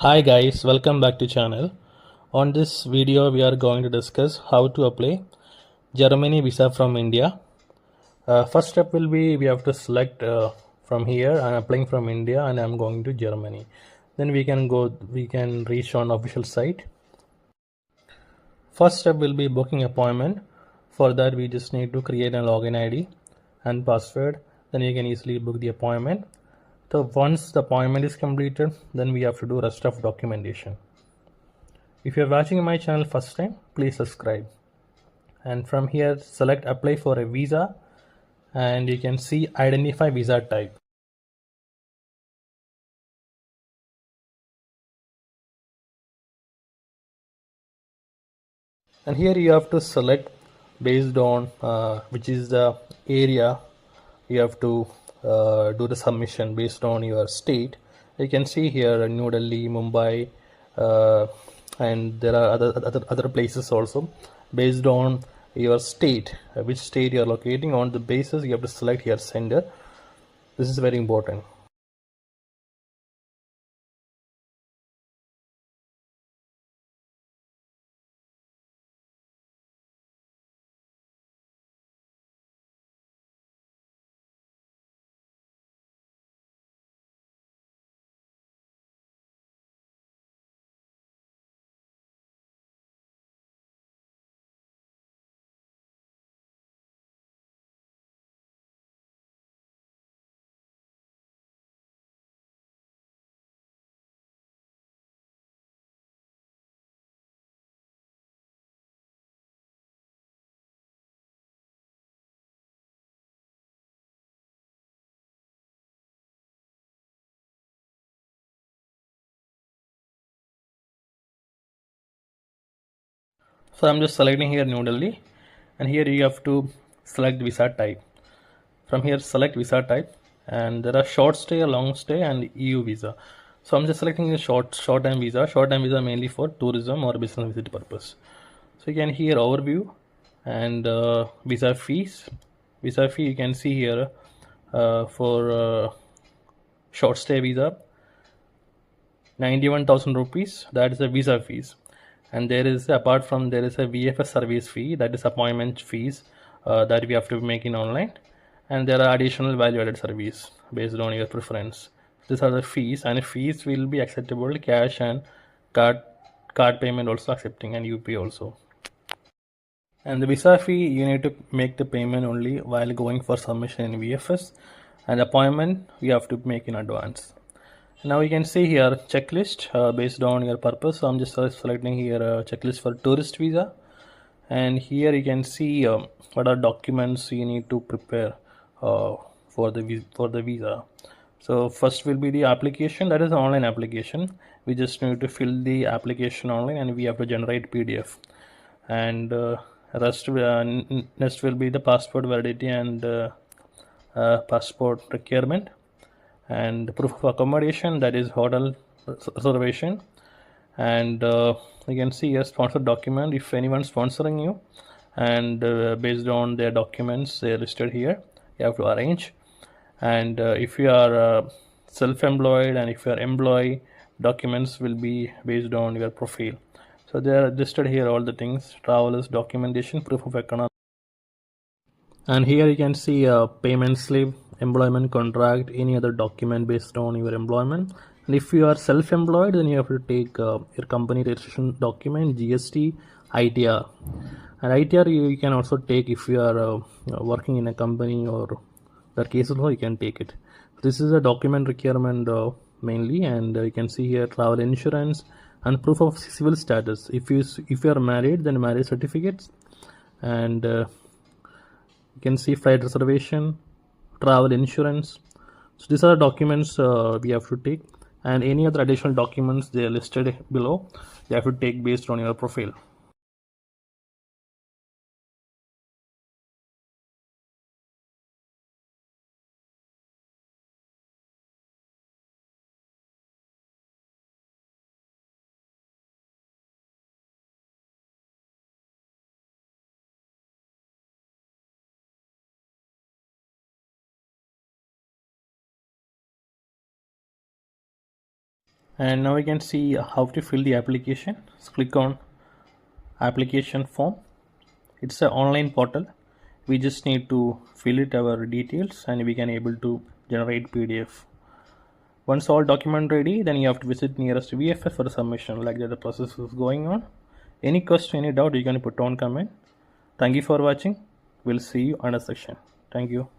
Hi guys, welcome back to channel. On this video we are going to discuss how to apply Germany visa from India. First step will be we have to select from here. I'm applying from India and I'm going to Germany. Then we can reach on official site. First step will be booking appointment. For that we just need to create a login ID and password. Then you can easily book the appointment. So once the appointment is completed, then we have to do rest of documentation. If you are watching my channel first time, please subscribe. And from here, select apply for a visa and you can see identify visa type. And here you have to select based on which is the area you have to do the submission based on your state. You can see here New Delhi, Mumbai, uh, and there are other places also. Based on your state, which state you are locating, on the basis you have to select your sender. This is very important. So I'm just selecting here New Delhi, and here you have to select visa type. From here select visa type, and there are short stay, long stay and EU visa. So I'm just selecting a short time visa. Short time visa mainly for tourism or business visit purpose. So you can here overview and visa fees. Visa fee you can see here for short stay visa 91,000 rupees, that is the visa fees. And there is, apart from, there is a VFS service fee, that is appointment fees that we have to make in online. And there are additional value added service based on your preference. These are the fees, and fees will be acceptable cash and card payment also accepting, and UP also. And the visa fee, you need to make the payment only while going for submission in VFS, and appointment you have to make in advance. Now you can see here checklist based on your purpose. So I'm just selecting here a checklist for tourist visa, and here you can see what are documents you need to prepare for the visa. So first will be the application, that is an online application. We just need to fill the application online and we have to generate PDF. And next will be the passport validity and passport requirement, and proof of accommodation, that is hotel reservation. And you can see a sponsored document if anyone sponsoring you, and based on their documents they are listed here, you have to arrange. And if you are self-employed and if you are employee, documents will be based on your profile. So they are listed here all the things: travelers documentation, proof of economy. And here you can see a payment slip, employment contract, any other document based on your employment. And if you are self-employed, then you have to take your company registration document, GST, ITR. And ITR you can also take if you are working in a company, or that case also you can take it. This is a document requirement mainly. And you can see here travel insurance and proof of civil status. If you are married, then marriage certificates. And you can see flight reservation, travel insurance. So these are documents we have to take, and any other additional documents they are listed below, you have to take based on your profile. And now we can see how to fill the application. Just click on application form. It's an online portal. We just need to fill it our details and we can able to generate PDF. Once all document ready, then you have to visit nearest VFS for the submission. Like that the process is going on. Any question, any doubt, you can put on comment. Thank you for watching. We'll see you on a section. Thank you.